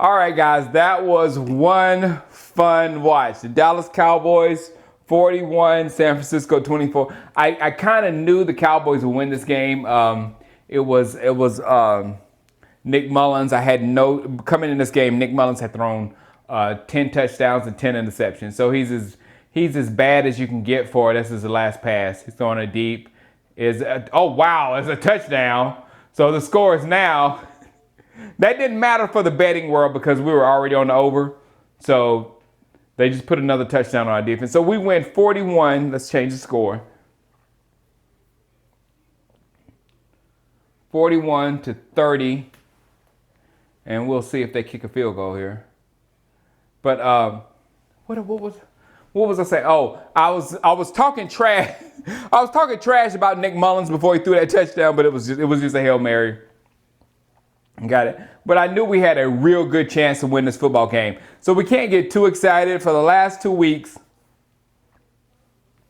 All right, guys, that was one fun watch. The Dallas Cowboys 41, San Francisco 24. I kind of knew the Cowboys would win this game. It was Nick Mullins. Coming in this game, Nick Mullins had thrown 10 touchdowns and 10 interceptions. So he's as bad as you can get for it. This is the last pass. He's throwing it deep. Oh wow, it's a touchdown. So the score is now. That didn't matter for the betting world because we were already on the over. So they just put another touchdown on our defense. So we win 41. Let's change the score. 41-30. And we'll see if they kick a field goal here. But what was I saying? Oh, I was talking trash. I was talking trash about Nick Mullins before he threw that touchdown, but it was just a Hail Mary. Got it. But I knew we had a real good chance to win this football game. So we can't get too excited for the last 2 weeks.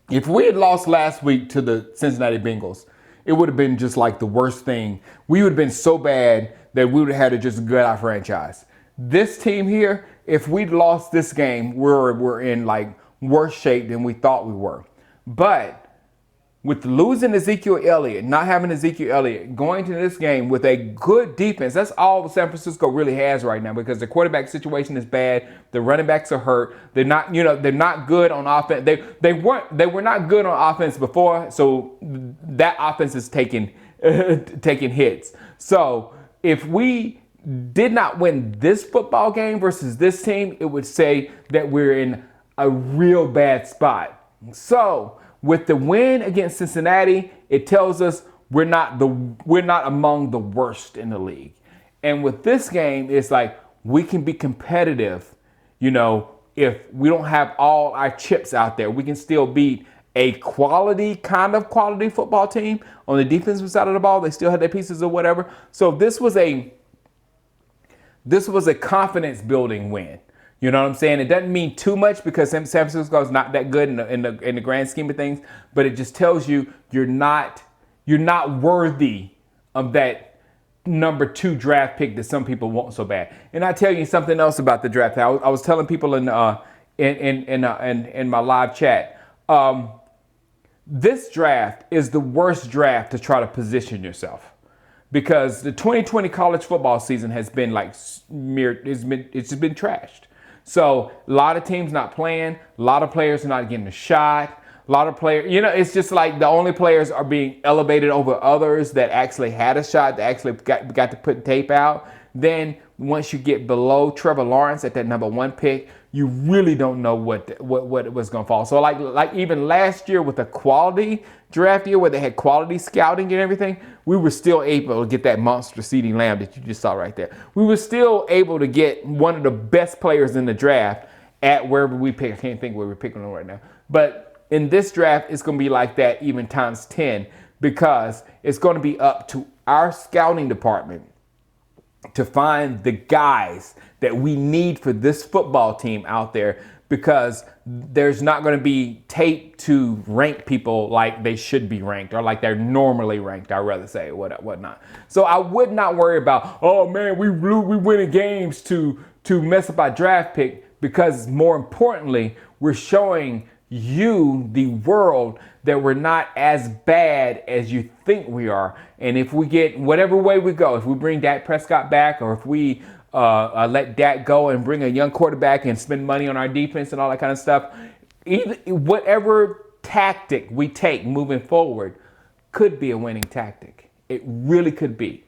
If we had lost last week to the Cincinnati Bengals, it would have been just like the worst thing. We would have been so bad that we would have had to just gut our franchise. This team here, if we'd lost this game, we're in like worse shape than we thought we were. But with losing Ezekiel Elliott, not having Ezekiel Elliott, going to this game with a good defense, that's all San Francisco really has right now because the quarterback situation is bad. The running backs are hurt. They're not good on offense. They were not good on offense before, so that offense is taking hits. So if we did not win this football game versus this team, it would say that we're in a real bad spot. So with the win against Cincinnati, it tells us we're not among the worst in the league. And with this game, it's like we can be competitive, if we don't have all our chips out there. We can still beat a quality football team on the defensive side of the ball. They still had their pieces or whatever. So this was a confidence building win. You know what I'm saying? It doesn't mean too much because San Francisco is not that good in the grand scheme of things, but it just tells you you're not worthy of that number 2 draft pick that some people want so bad. And I tell you something else about the draft. I was telling people in my live chat. This draft is the worst draft to try to position yourself. Because the 2020 college football season has been it's just been trashed. So a lot of teams not playing, a lot of players are not getting a shot, a lot of players, it's just like the only players are being elevated over others that actually had a shot, that actually got to put tape out. Then once you get below Trevor Lawrence at that number 1 pick, you really don't know what was going to fall. So like even last year with a quality draft year where they had quality scouting and everything, we were still able to get that monster CeeDee Lamb that you just saw right there. We were still able to get one of the best players in the draft at wherever we pick. I can't think where we're picking them right now. But in this draft, it's going to be like that even times 10 because it's going to be up to our scouting department to find the guys that we need for this football team out there because there's not going to be tape to rank people like they should be ranked or like they're normally ranked, I'd rather say, whatnot. So I would not worry about, oh man, we winning games to mess up our draft pick because more importantly, we're showing you, the world, that we're not as bad as you think we are. And if we get whatever way we go, if we bring Dak Prescott back or if we let Dak go and bring a young quarterback and spend money on our defense and all that kind of stuff, whatever tactic we take moving forward could be a winning tactic. It really could be.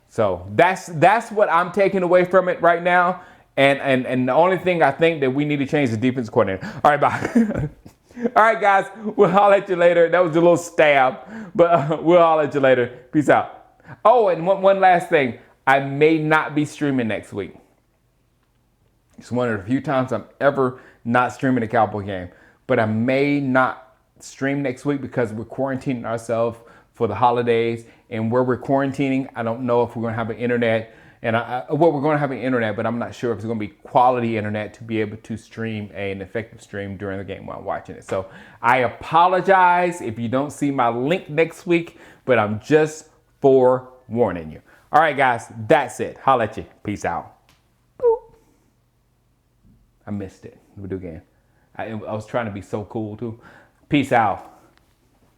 So that's what I'm taking away from it right now. And the only thing I think that we need to change is the defense coordinator. All right, bye. All right, guys. We'll holler at you later. That was a little stab, but we'll holler at you later. Peace out. Oh, and one last thing. I may not be streaming next week. It's one of the few times I'm ever not streaming a Cowboy game. But I may not stream next week because we're quarantining ourselves for the holidays. And where we're quarantining, I don't know if we're going to have an internet. And we're going to have an internet, but I'm not sure if it's going to be quality internet to be able to stream an effective stream during the game while I'm watching it. So I apologize if you don't see my link next week, but I'm just forewarning you. All right, guys, that's it. Holla at you. Peace out. Boop. I missed it. We'll do it again. I was trying to be so cool too. Peace out.